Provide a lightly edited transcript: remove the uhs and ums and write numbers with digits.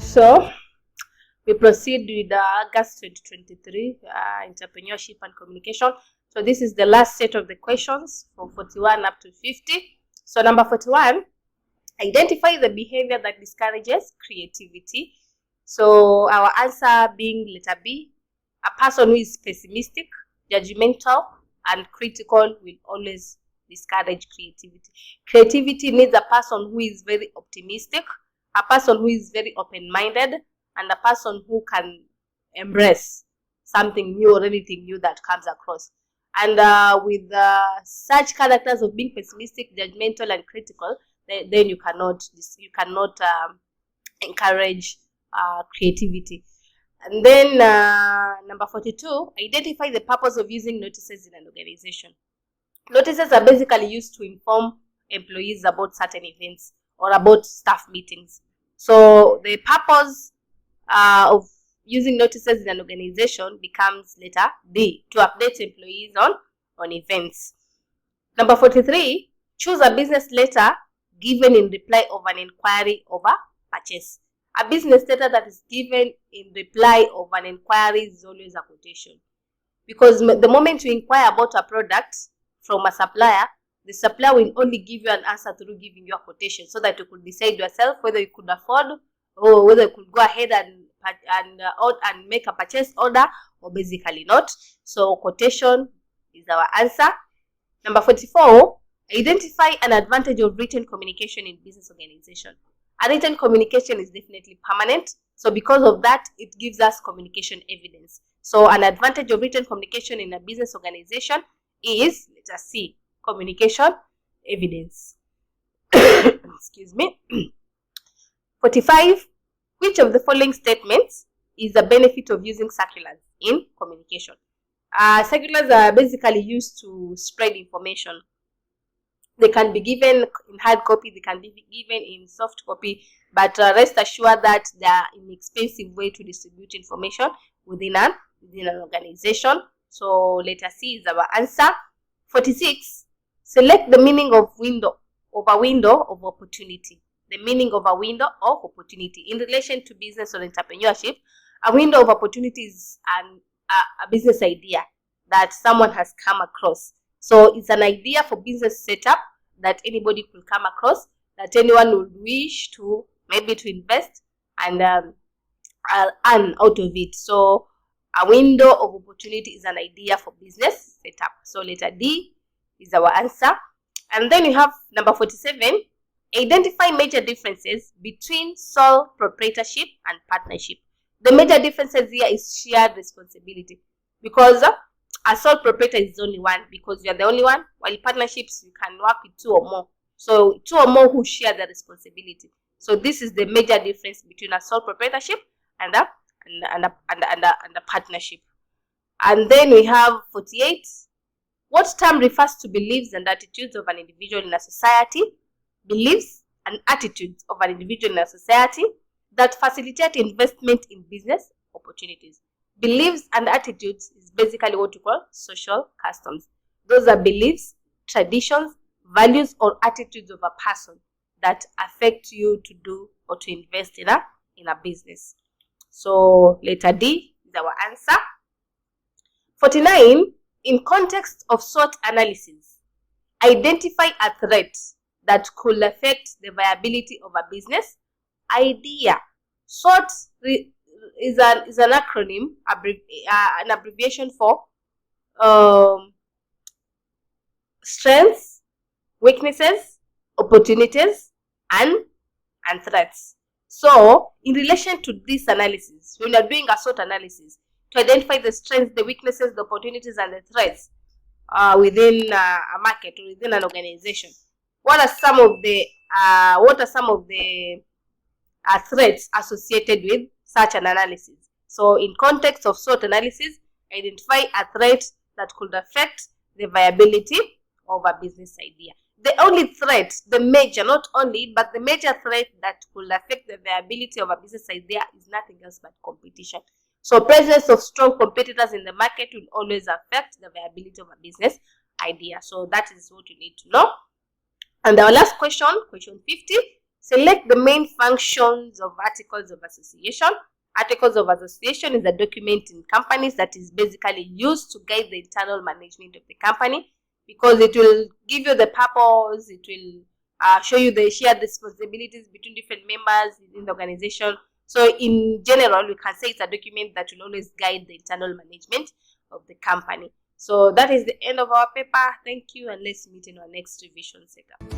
So we proceed with August 2023 Entrepreneurship and Communication. So this is the last set of the questions from 41 up to 50. So number 41, identify the behavior that discourages creativity. So our answer being letter B, a person who is pessimistic, judgmental, and critical will always discourage creativity. Creativity needs a person who is very optimistic, a person who is very open-minded, and a person who can embrace something new or anything new that comes across. And with such characters of being pessimistic, judgmental, and critical, then you cannot encourage creativity. And then number 42, identify the purpose of using notices in an organization. Notices are basically used to inform employees about certain events or about staff meetings. So the purpose of using notices in an organization becomes letter D, to update employees on events. Number 43, choose a business letter given in reply of an inquiry over purchase. A business letter that is given in reply of an inquiry is always a quotation. Because the moment you inquire about a product from a supplier, the supplier will only give you an answer through giving you a quotation, so that you could decide yourself whether you could afford or whether you could go ahead and make a purchase order or basically not. So quotation is our answer. Number 44, identify an advantage of written communication in business organization. A written communication is definitely permanent. So because of that, it gives us communication evidence. So an advantage of written communication in a business organization is, let us see, communication evidence. Excuse me. 45, which of the following statements is the benefit of using circulars in communication? Circulars are basically used to spread information. They can be given in hard copy, they can be given in soft copy, but rest assured that they are an inexpensive way to distribute information within an organization. So letter C is our answer. 46, select the meaning of window of opportunity. The meaning of a window of opportunity. In relation to business or entrepreneurship, a window of opportunity is a business idea that someone has come across. So it's an idea for business setup that anybody could come across, that anyone would wish to maybe to invest and earn out of it. So a window of opportunity is an idea for business setup. So letter D is our answer. And then you have number 47, identify major differences between sole proprietorship and partnership. The major differences here is shared responsibility, because a sole proprietor is only one, because you are the only one, while partnerships you can work with two or more. So two or more who share the responsibility. So this is the major difference between a sole proprietorship and a partnership. And then we have 48. What term refers to beliefs and attitudes of an individual in a society? Beliefs and attitudes of an individual in a society that facilitate investment in business opportunities. Beliefs and attitudes is basically what we call social customs. Those are beliefs, traditions, values, or attitudes of a person that affect you to do or to invest in a business. So letter D is our answer. 49, in context of SWOT analysis, identify a threat that could affect the viability of a business idea. SWOT is an acronym, an abbreviation for strengths, weaknesses, opportunities, and threats. So in relation to this analysis, when you are doing a SWOT analysis, to identify the strengths, the weaknesses, the opportunities, and the threats within a market or within an organization, what are some of the threats associated with such an analysis? So in context of SWOT analysis, identify a threat that could affect the viability of a business idea. The only threat, the major, not only, but the major threat that could affect the viability of a business idea is nothing else but competition. So presence of strong competitors in the market will always affect the viability of a business idea. So that is what you need to know. And our last question, question 50, Select the main functions of articles of association. Articles of association is a document in companies that is basically used to guide the internal management of the company, because it will give you the purpose, it will show you the shared responsibilities between different members in the organization. So in general, we can say it's a document that will always guide the internal management of the company. So that is the end of our paper. Thank you, and let's meet in our next revision setup.